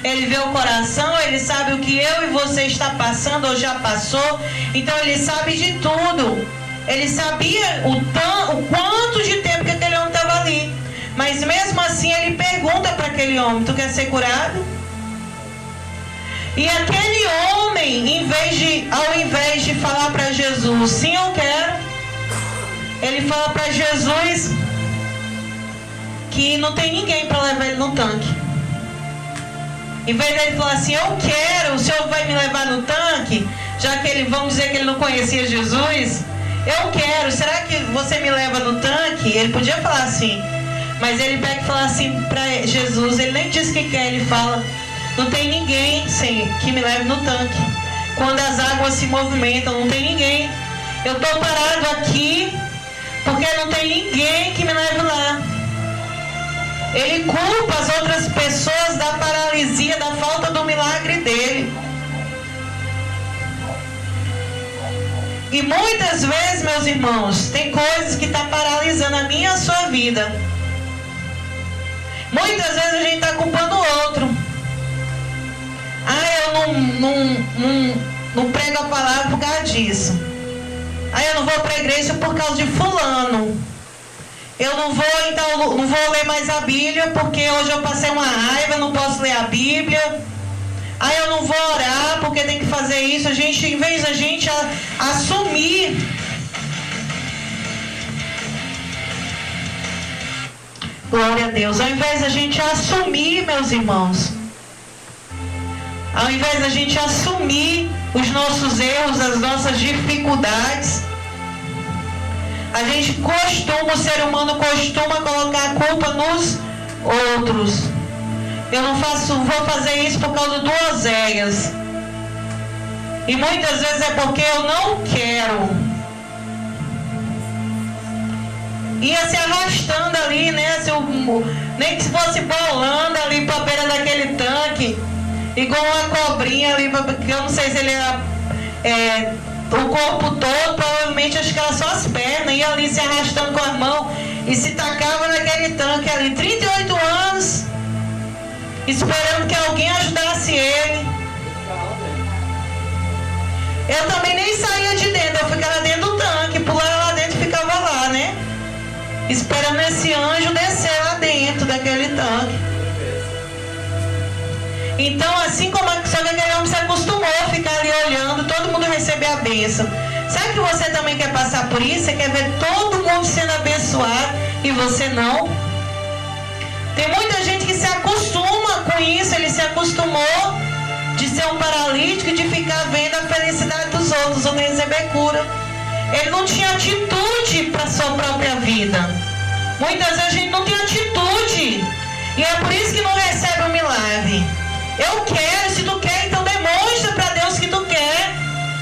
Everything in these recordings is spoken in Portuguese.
Ele vê o coração, ele sabe o que eu e você está passando ou já passou. Então ele sabe de tudo. Ele sabia o quanto de tempo que aquele homem estava ali. Mas mesmo assim ele pergunta para aquele homem: tu quer ser curado? E aquele homem, ao invés de falar para Jesus: sim, eu quero, ele fala para Jesus que não tem ninguém para levar ele no tanque. Em vez dele falar assim: eu quero, o Senhor vai me levar no tanque, já que vamos dizer que ele não conhecia Jesus, eu quero, será que você me leva no tanque? Ele podia falar assim, mas ele pega e fala assim para Jesus, ele nem diz que quer, ele fala: não tem ninguém que me leve no tanque. Quando as águas se movimentam, não tem ninguém. Eu estou parado aqui porque não tem ninguém que me leve lá. Ele culpa as outras pessoas da paralisia, da falta do milagre dele. E muitas vezes, meus irmãos, tem coisas que estão paralisando a minha e a sua vida. Muitas vezes a gente está culpando o outro. Eu não prego a palavra por causa disso. Eu não vou para a igreja por causa de fulano. Eu não vou ler mais a Bíblia porque hoje eu passei uma raiva, não posso ler a Bíblia. Eu não vou orar porque tem que fazer isso. Em vez da gente assumir glória a Deus, ao invés da gente assumir, meus irmãos, ao invés da gente assumir os nossos erros, as nossas dificuldades, o ser humano costuma colocar a culpa nos outros. Eu não vou fazer isso por causa do Oséias. E muitas vezes é porque eu não quero. Ia se arrastando ali, né? Nem que se fosse bolando ali para a beira daquele tanque, igual uma cobrinha ali, porque eu não sei se ele era o corpo todo, provavelmente acho que era só as pernas, ia ali se arrastando com as mãos e se tacava naquele tanque ali, 38 anos, esperando que alguém ajudasse ele. Eu também nem saía de dentro, eu ficava dentro do tanque, pulava lá dentro e ficava lá, né? Esperando esse anjo descer lá dentro daquele tanque. Então, assim como só que aquele homem se acostumou a ficar ali olhando, todo mundo receber a bênção. Sabe que você também quer passar por isso? Você quer ver todo mundo sendo abençoado e você não? Tem muita gente que se acostuma com isso, ele se acostumou de ser um paralítico e de ficar vendo a felicidade dos outros ou receber cura. Ele não tinha atitude para a sua própria vida. Muitas vezes a gente não tem atitude e é por isso que não recebe o milagre. Eu quero, se tu quer, então demonstra para Deus que tu quer.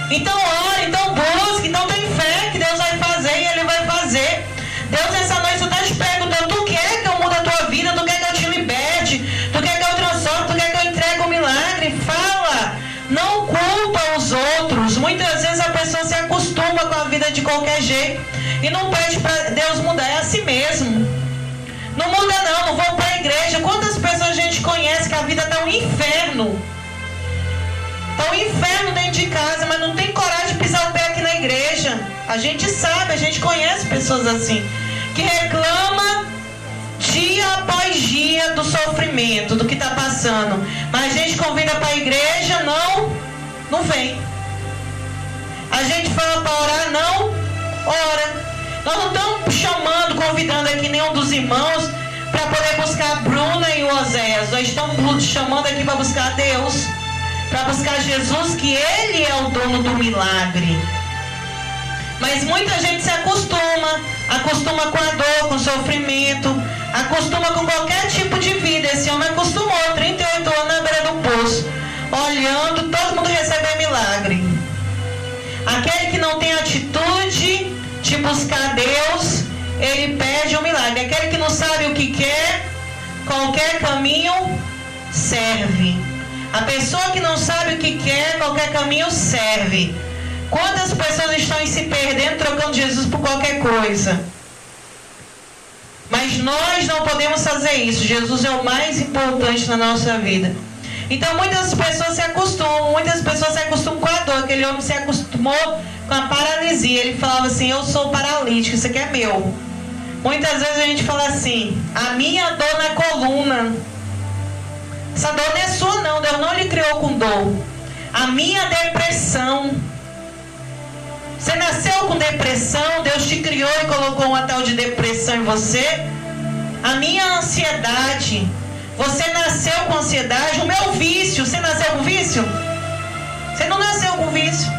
Então ora, então busca, então tem fé que Deus vai fazer e Ele vai fazer. Deus, essa noite tu está te perguntando: tu quer que eu mude a tua vida? Tu quer que eu te liberte? Tu quer que eu transforme? Tu quer que eu entregue o milagre? Fala, não culpa os outros. Muitas vezes a pessoa se acostuma com a vida de qualquer jeito e não pede para Deus mudar, é assim mesmo. Não muda não vou para a igreja. Quantas pessoas a gente conhece que a vida está um inferno? Está um inferno dentro de casa, mas não tem coragem de pisar o pé aqui na igreja. A gente sabe, a gente conhece pessoas assim, que reclama dia após dia do sofrimento, do que está passando. Mas a gente convida para a igreja, não vem. A gente fala para orar, não ora. Nós não estamos chamando, convidando aqui nenhum dos irmãos para poder buscar a Bruna e o Oséias. Nós estamos chamando aqui para buscar Deus, para buscar Jesus, que Ele é o dono do milagre. Mas muita gente se acostuma com a dor, com o sofrimento, acostuma com qualquer tipo de vida. Esse homem acostumou, 38 anos na beira do poço, olhando, todo mundo recebe milagre. Aquele que não tem atitude de buscar Deus, ele perde o milagre. Aquele que não sabe o que quer, qualquer caminho serve. A pessoa que não sabe o que quer, qualquer caminho serve. Quantas pessoas estão se perdendo, trocando Jesus por qualquer coisa? Mas nós não podemos fazer isso. Jesus é o mais importante na nossa vida. Então muitas pessoas se acostumam com a dor. Aquele homem se acostumou com a paralisia. Ele falava assim: eu sou paralítico, isso aqui é meu. Muitas vezes a gente fala assim: a minha dor na coluna. Essa dor não é sua não, Deus não lhe criou com dor. A minha depressão. Você nasceu com depressão, Deus te criou e colocou uma tal de depressão em você. A minha ansiedade. Você nasceu com ansiedade. O meu vício. Você nasceu com vício? Você não nasceu com vício.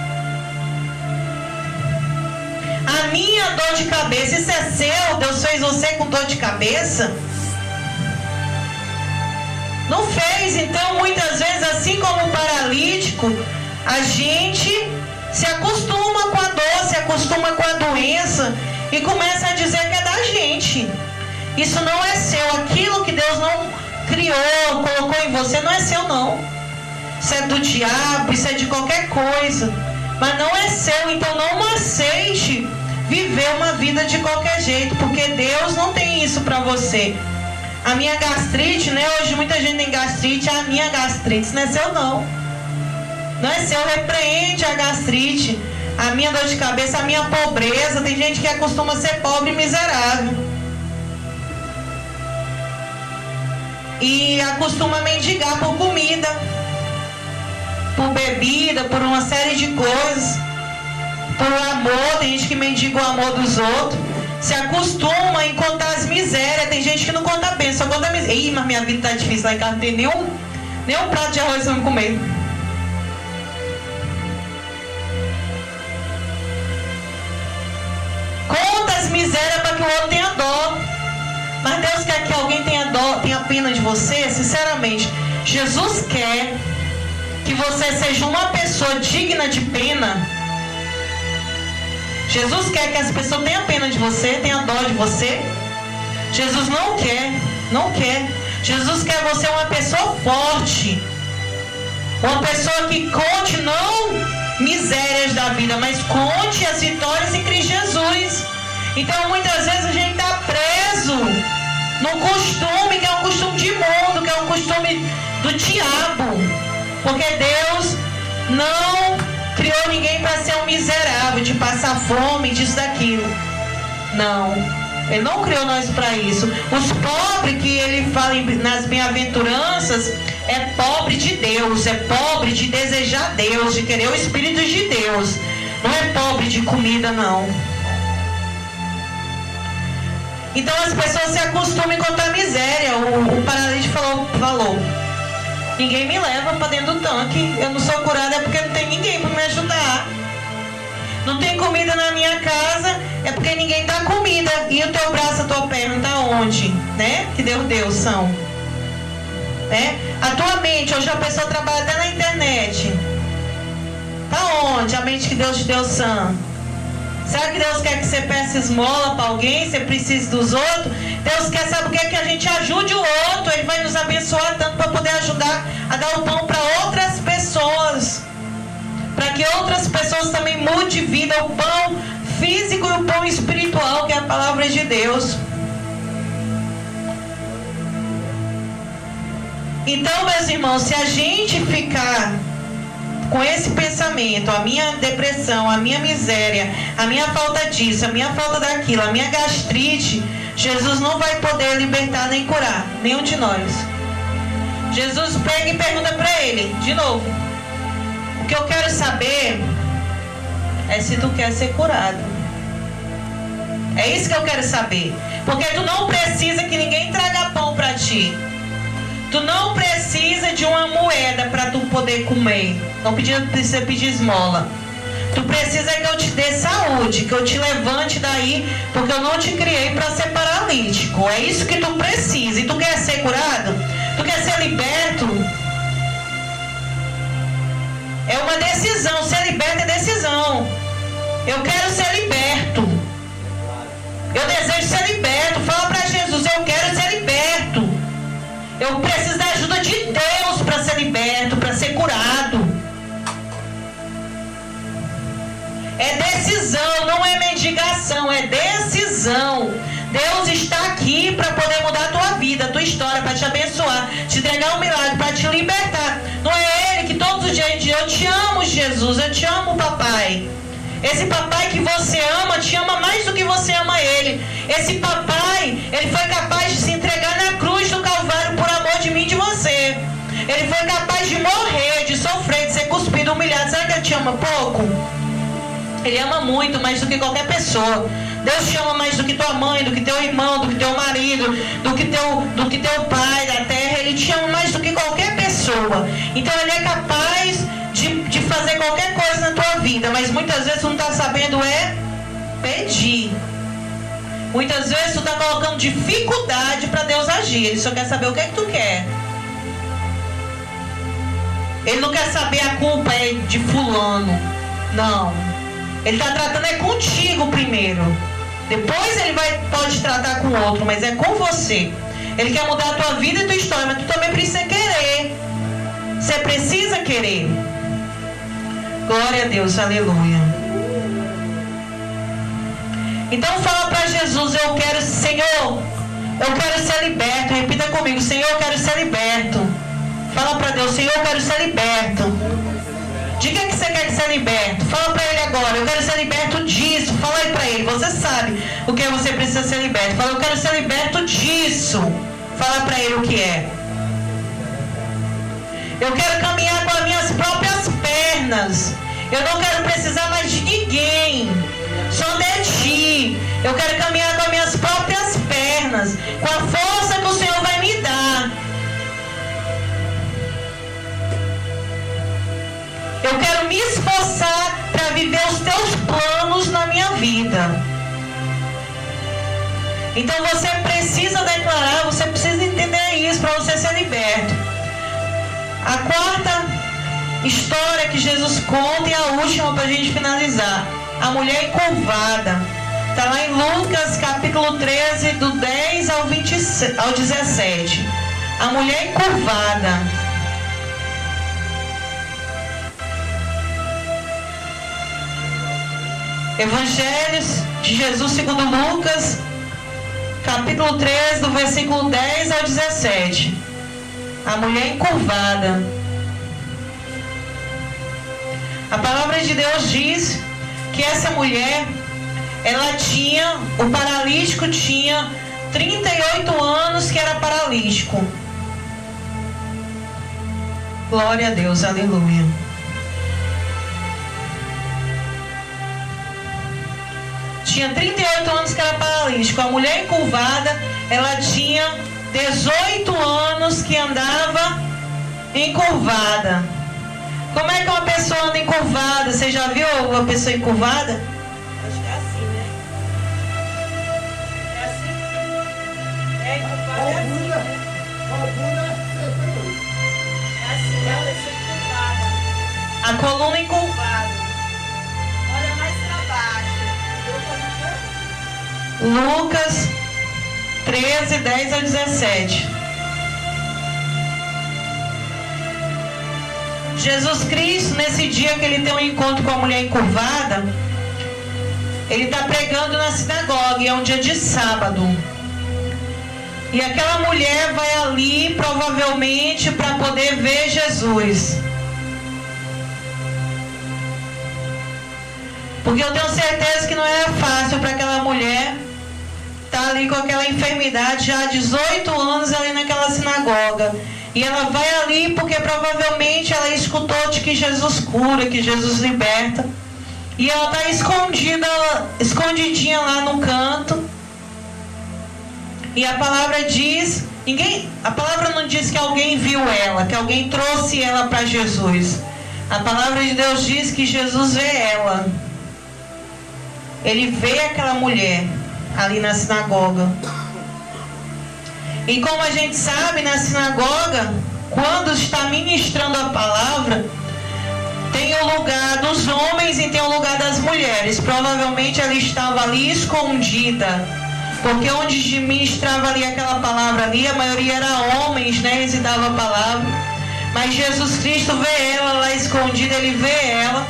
A minha dor de cabeça. Isso é seu? Deus fez você com dor de cabeça? Não fez. Então muitas vezes, assim como o paralítico, a gente se acostuma com a dor, se acostuma com a doença e começa a dizer que é da gente. Isso não é seu. Aquilo que Deus não criou, colocou em você, não é seu não. Isso é do diabo, isso é de qualquer coisa, mas não é seu. Então não aceite viver uma vida de qualquer jeito, porque Deus não tem isso para você. A minha gastrite, né? Hoje muita gente tem gastrite. A minha gastrite, isso não é seu não. Não é seu. Repreende a gastrite, a minha dor de cabeça, a minha pobreza. Tem gente que acostuma ser pobre e miserável e acostuma mendigar por comida, por bebida, por uma série de coisas, por amor. Tem gente que mendiga o amor dos outros. Se acostuma em contar as misérias. Tem gente que não conta bem, só conta miséria. Ih, mas minha vida tá difícil lá em casa, não tem nenhum prato de arroz pra eu comer. Conta as misérias para que o outro tenha dó. Mas Deus quer que alguém tenha dó, tenha pena de você? Sinceramente, Jesus quer que você seja uma pessoa digna de pena. Jesus quer que as pessoas tenham pena de você, tenham dó de você. Jesus não quer. Jesus quer você uma pessoa forte, uma pessoa que conte não misérias da vida, mas conte as vitórias em Cristo Jesus. Então muitas vezes a gente está preso no costume que é um costume de mundo, que é um costume do diabo, porque Deus não criou ninguém para ser um miserável, de passar fome, disso, daquilo. Não, Ele não criou nós para isso. Os pobres que Ele fala nas bem-aventuranças é pobre de Deus, é pobre de desejar Deus, de querer o Espírito de Deus. Não é pobre de comida, não. Então as pessoas se acostumam com a miséria. O paralítico falou: ninguém me leva para dentro do tanque. Eu não sou curado, é porque não tem ninguém para me ajudar. Não tem comida na minha casa, é porque ninguém dá comida. E o teu braço, a tua perna está onde? Né? Que Deus são. Né? A tua mente, hoje a pessoa trabalha até na internet. Está onde a mente que Deus te deu são? Será que Deus quer que você peça esmola para alguém? Você precisa dos outros? Deus quer, sabe o que? Que a gente ajude o outro. Ele vai nos abençoar tanto para poder ajudar a dar o pão para outras pessoas. Para que outras pessoas também mudem de vida. O pão físico e o pão espiritual, que é a palavra de Deus. Então, meus irmãos, se a gente ficar com esse pensamento, a minha depressão, a minha miséria, a minha falta disso, a minha falta daquilo, a minha gastrite, Jesus não vai poder libertar nem curar nenhum de nós. Jesus pega e pergunta para ele, de novo: o que eu quero saber é se tu quer ser curado. É isso que eu quero saber. Porque tu não precisa que ninguém traga pão para ti. Tu não precisa de uma moeda para tu poder comer. Não precisa pedir esmola. Tu precisa que eu te dê saúde, que eu te levante daí, porque eu não te criei para ser paralítico. É isso que tu precisa. E tu quer ser curado? Tu quer ser liberto? É uma decisão. Ser liberto é decisão. Eu quero ser liberto. Eu desejo ser liberto. Fala para Jesus: eu quero ser liberto. Eu preciso da ajuda de Deus para ser liberto, para ser curado. É decisão, não é mendigação, é decisão. Deus está aqui para poder mudar a tua vida, a tua história, para te abençoar, te entregar um milagre, para te libertar. Jesus: eu te amo, papai. Esse papai que você ama, te ama mais do que você ama ele. Esse papai, ele foi capaz de se entregar na cruz do Calvário por amor de mim e de você. Ele foi capaz de morrer, de sofrer, de ser cuspido, humilhado. Será que ele te ama pouco? Ele ama muito, mais do que qualquer pessoa. Deus te ama mais do que tua mãe, do que teu irmão, do que teu marido, do que teu pai da terra. Ele te ama mais do que qualquer pessoa. Então ele é capaz de fazer qualquer coisa na tua vida. Mas muitas vezes tu não está sabendo pedir. Muitas vezes tu está colocando dificuldade para Deus agir. Ele só quer saber o que é que tu quer. Ele não quer saber a culpa é de fulano. Não. Ele está tratando contigo primeiro. Depois ele pode tratar com outro, mas é com você. Ele quer mudar a tua vida e a tua história, mas tu também precisa querer. Você precisa querer. Glória a Deus, aleluia. Então fala para Jesus: eu quero, Senhor, eu quero ser liberto. Repita comigo: Senhor, eu quero ser liberto. Fala para Deus: Senhor, eu quero ser liberto. Diga que você quer ser liberto. Fala para ele agora: eu quero ser liberto disso. Fala aí para ele. Você sabe o que você precisa ser liberto. Fala: eu quero ser liberto disso. Fala para ele o que é. Eu quero caminhar com as minhas próprias pernas. Eu não quero precisar mais de ninguém. Só de ti. Eu quero caminhar com as minhas próprias pernas. Com a força que o Senhor vai me dar. Eu quero me esforçar para viver os teus planos na minha vida. Então você precisa declarar, você precisa entender isso para você ser liberto. A quarta história que Jesus conta e a última para a gente finalizar: a mulher encurvada. Está lá em Lucas capítulo 13, do 10 ao 17. A mulher encurvada. Evangelhos de Jesus segundo Lucas, capítulo 13, do versículo 10 ao 17. A mulher encurvada. A palavra de Deus diz que essa mulher, o paralítico tinha 38 anos que era paralítico. Glória a Deus, aleluia. Tinha 38 anos que era paralítico. A mulher encurvada, ela tinha 18 anos que andava encurvada. Como é que uma pessoa anda encurvada? Você já viu uma pessoa encurvada? Acho que é assim, né? É assim? É encurvada, é assim, né? É assim, é a pessoa encurvada. A coluna encurvada. Olha mais pra baixo. Lucas 13, 10 ao 17. Jesus Cristo, nesse dia que ele tem um encontro com a mulher encurvada, ele está pregando na sinagoga, e é um dia de sábado. E aquela mulher vai ali, provavelmente, para poder ver Jesus. Porque eu tenho certeza que não era fácil para aquela mulher estar ali com aquela enfermidade já há 18 anos ali naquela sinagoga. E ela vai ali porque provavelmente ela escutou de que Jesus cura, que Jesus liberta. E ela está escondidinha lá no canto. E a palavra diz, a palavra não diz que alguém viu ela, que alguém trouxe ela para Jesus. A palavra de Deus diz que Jesus vê ela. Ele vê aquela mulher ali na sinagoga. E como a gente sabe, na sinagoga, quando está ministrando a palavra, tem o lugar dos homens e tem o lugar das mulheres. Provavelmente ela estava ali escondida, porque onde ministrava ali aquela palavra ali, a maioria era homens, né? Recitava a palavra. Mas Jesus Cristo vê ela lá escondida, ele vê ela.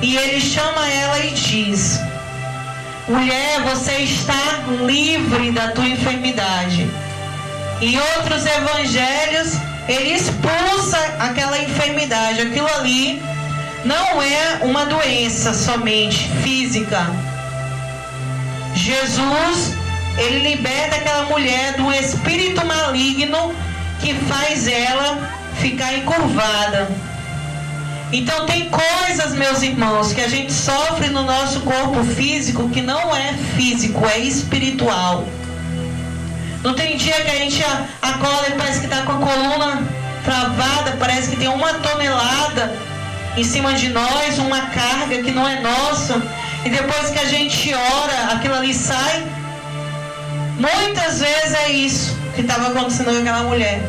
E ele chama ela e diz: mulher, você está livre da tua enfermidade. Em outros evangelhos, ele expulsa aquela enfermidade. Aquilo ali não é uma doença somente física. Jesus, ele liberta aquela mulher do espírito maligno que faz ela ficar encurvada. Então tem coisas, meus irmãos, que a gente sofre no nosso corpo físico que não é físico, é espiritual. Não tem dia que a gente acorda e parece que está com a coluna travada, parece que tem 1 tonelada em cima de nós, uma carga que não é nossa. E depois que a gente ora, aquilo ali sai. Muitas vezes é isso que estava acontecendo com aquela mulher.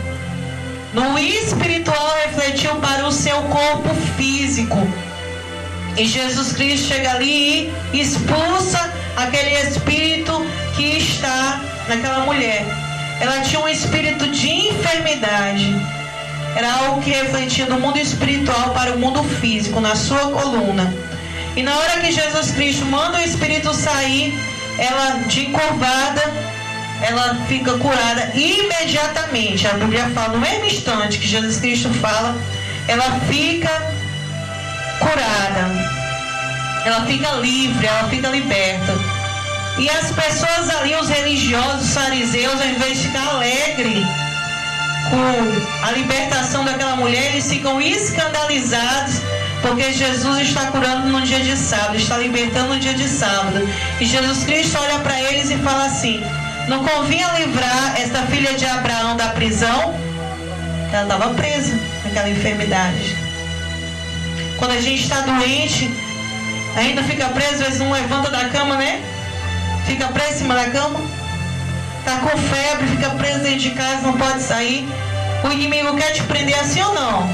No espiritual refletiu para o seu corpo físico. E Jesus Cristo chega ali e expulsa aquele espírito que está naquela mulher. Ela tinha um espírito de enfermidade. Era algo que refletia do mundo espiritual para o mundo físico, na sua coluna. E na hora que Jesus Cristo manda o espírito sair, ela de encurvada, ela fica curada imediatamente. A Bíblia fala, no mesmo instante que Jesus Cristo fala, ela fica curada. Ela fica livre, ela fica liberta. E as pessoas ali, os religiosos, os fariseus, ao invés de ficar alegre com a libertação daquela mulher, eles ficam escandalizados porque Jesus está curando no dia de sábado, está libertando no dia de sábado. E Jesus Cristo olha para eles e fala assim: não convinha livrar esta filha de Abraão da prisão? Ela estava presa naquela enfermidade. Quando a gente está doente, ainda fica preso, às vezes não levanta da cama, né? Fica preso em cima da cama. Está com febre, fica preso dentro de casa, não pode sair. O inimigo quer te prender assim ou não?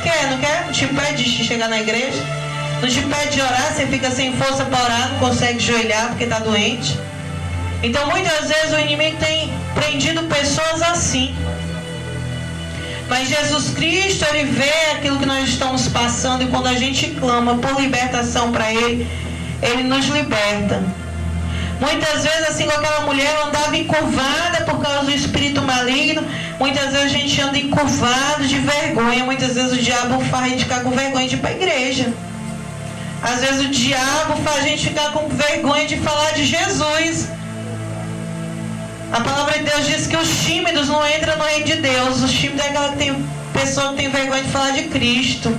Quer, não quer? Não te pede de chegar na igreja? Não te pede de orar? Você fica sem força para orar, não consegue ajoelhar porque está doente? Então muitas vezes o inimigo tem prendido pessoas assim. Mas Jesus Cristo, ele vê aquilo que nós estamos passando, e quando a gente clama por libertação para ele, ele nos liberta. Muitas vezes, assim como aquela mulher, ela andava encurvada por causa do espírito maligno. Muitas vezes a gente anda encurvado de vergonha. Muitas vezes o diabo faz a gente ficar com vergonha de ir para a igreja. Às vezes o diabo faz a gente ficar com vergonha de falar de Jesus. A palavra de Deus diz que os tímidos não entram no reino de Deus. Os tímidos é aquela pessoa que tem vergonha de falar de Cristo.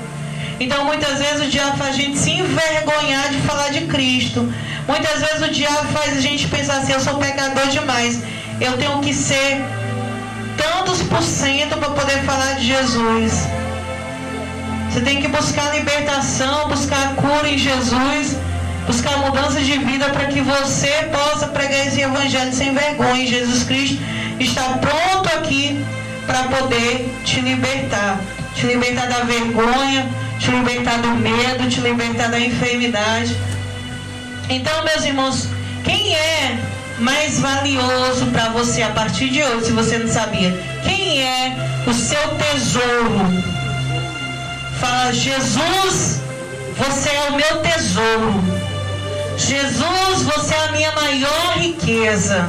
Então muitas vezes o diabo faz a gente se envergonhar de falar de Cristo. Muitas vezes o diabo faz a gente pensar assim: eu sou pecador demais, eu tenho que ser tantos % para poder falar de Jesus. Você tem que buscar libertação, buscar cura em Jesus, buscar mudança de vida para que você possa pregar esse evangelho sem vergonha. Jesus Cristo está pronto aqui para poder te libertar da vergonha, te libertar do medo, te libertar da enfermidade. Então, meus irmãos, quem é mais valioso para você a partir de hoje, se você não sabia? Quem é o seu tesouro? Fala: Jesus, você é o meu tesouro. Jesus, você é a minha maior riqueza.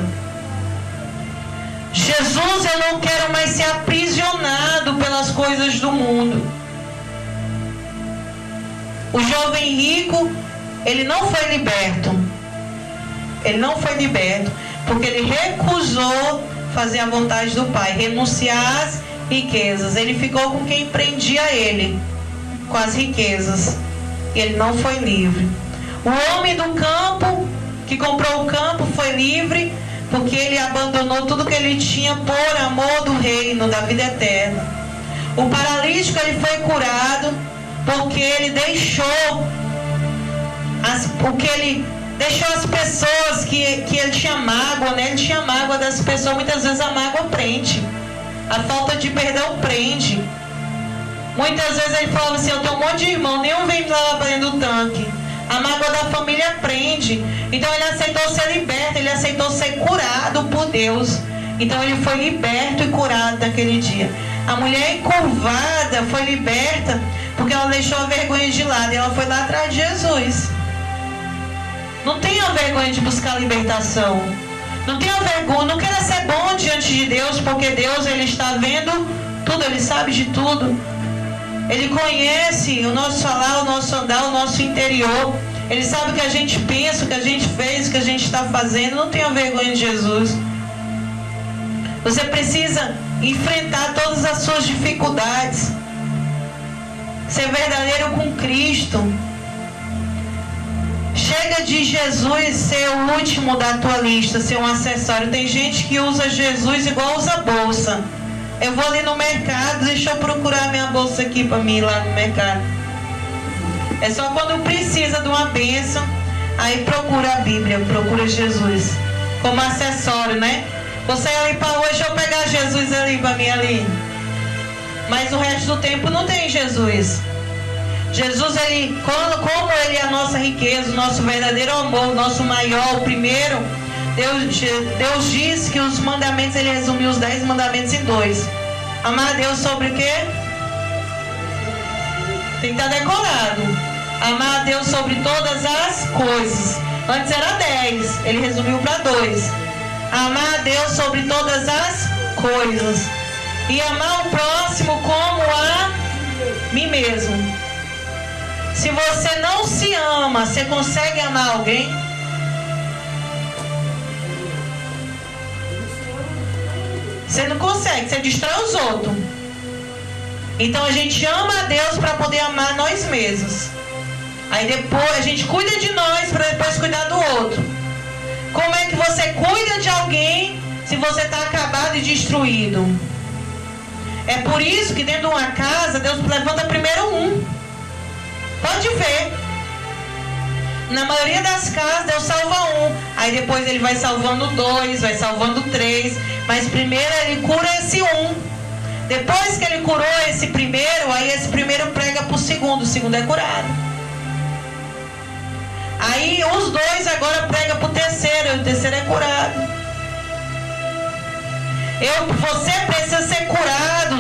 Jesus, eu não quero mais ser aprisionado pelas coisas do mundo. O jovem rico, ele não foi liberto. Ele não foi liberto porque ele recusou fazer a vontade do Pai, renunciar às riquezas. Ele ficou com quem prendia ele, com as riquezas. E ele não foi livre. O homem do campo, que comprou o campo, foi livre porque ele abandonou tudo que ele tinha por amor do reino, da vida eterna. O paralítico, ele foi curado porque ele deixou as pessoas que ele tinha mágoa, né? Ele tinha mágoa das pessoas. Muitas vezes a mágoa prende, a falta de perdão prende. Muitas vezes ele falava assim: eu tenho um monte de irmão, nenhum vem lá para dentro do tanque. A mágoa da família prende. Então ele aceitou ser liberto, ele aceitou ser curado por Deus. Então ele foi liberto e curado naquele dia. A mulher encurvada foi liberta porque ela deixou a vergonha de lado e ela foi lá atrás de Jesus. Não tenha vergonha de buscar libertação. Não tenha vergonha, não queira ser bom diante de Deus, porque Deus, ele está vendo tudo, ele sabe de tudo. Ele conhece o nosso falar, o nosso andar, o nosso interior. Ele sabe o que a gente pensa, o que a gente fez, o que a gente está fazendo. Não tenha vergonha de Jesus. Você precisa enfrentar todas as suas dificuldades. Ser verdadeiro com Cristo. Chega de Jesus ser o último da tua lista, ser um acessório. Tem gente que usa Jesus igual usa bolsa. Eu vou ali no mercado, deixa eu procurar minha bolsa aqui para mim lá no mercado. É só quando precisa de uma bênção, aí procura a Bíblia, procura Jesus. Como acessório, né? Você ali para hoje, eu pegar Jesus ali para mim ali. Mas o resto do tempo não tem Jesus. Jesus, ele, como ele é a nossa riqueza, o nosso verdadeiro amor, o nosso maior, o primeiro, Deus diz que os mandamentos, ele resumiu os 10 mandamentos em 2. Amar a Deus sobre o quê? Tem que estar decorado. Amar a Deus sobre todas as coisas. Antes era 10, ele resumiu para 2. Amar a Deus sobre todas as coisas. E amar o próximo como a mim mesmo. Se você não se ama, você consegue amar alguém? Você não consegue, você destrói os outros. Então a gente ama a Deus para poder amar nós mesmos. Aí depois a gente cuida de nós para depois cuidar do outro. Como é que você cuida de alguém se você está acabado e destruído? É por isso que dentro de uma casa Deus levanta primeiro um. Pode ver. Na maioria das casas Deus salva um. Aí depois ele vai salvando 2, vai salvando 3. Mas primeiro ele cura esse um. Depois que ele curou esse primeiro, aí esse primeiro prega para o segundo é curado. Aí os 2 agora pregam para o terceiro, e o terceiro é curado. Você precisa ser curado,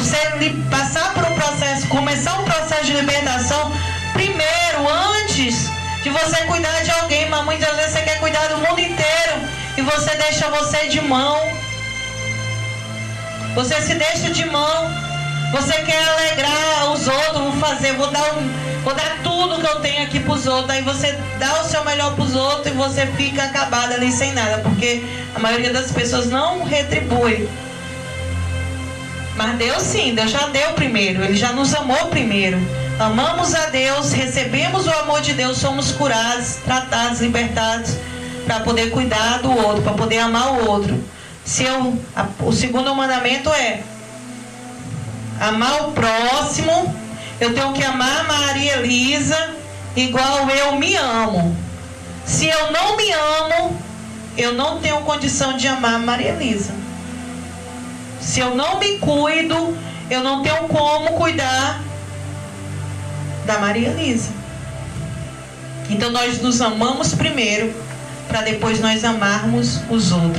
passar por um processo, começar um processo de libertação primeiro, antes de você cuidar de alguém. Mas muitas vezes você quer cuidar do mundo inteiro e você deixa você de mão. Você se deixa de mão. Você quer alegrar os outros, vou dar tudo que eu tenho aqui para os outros. Aí você dá o seu melhor para os outros e você fica acabado ali sem nada, porque a maioria das pessoas não retribui. Mas Deus sim, Deus já deu primeiro, Ele já nos amou primeiro. Amamos a Deus, recebemos o amor de Deus, somos curados, tratados, libertados, para poder cuidar do outro, para poder amar o outro. O segundo mandamento é amar o próximo. Eu tenho que amar a Maria Elisa igual eu me amo. Se eu não me amo, eu não tenho condição de amar a Maria Elisa. Se eu não me cuido, eu não tenho como cuidar da Maria Elisa. Então nós nos amamos primeiro, para depois nós amarmos os outros.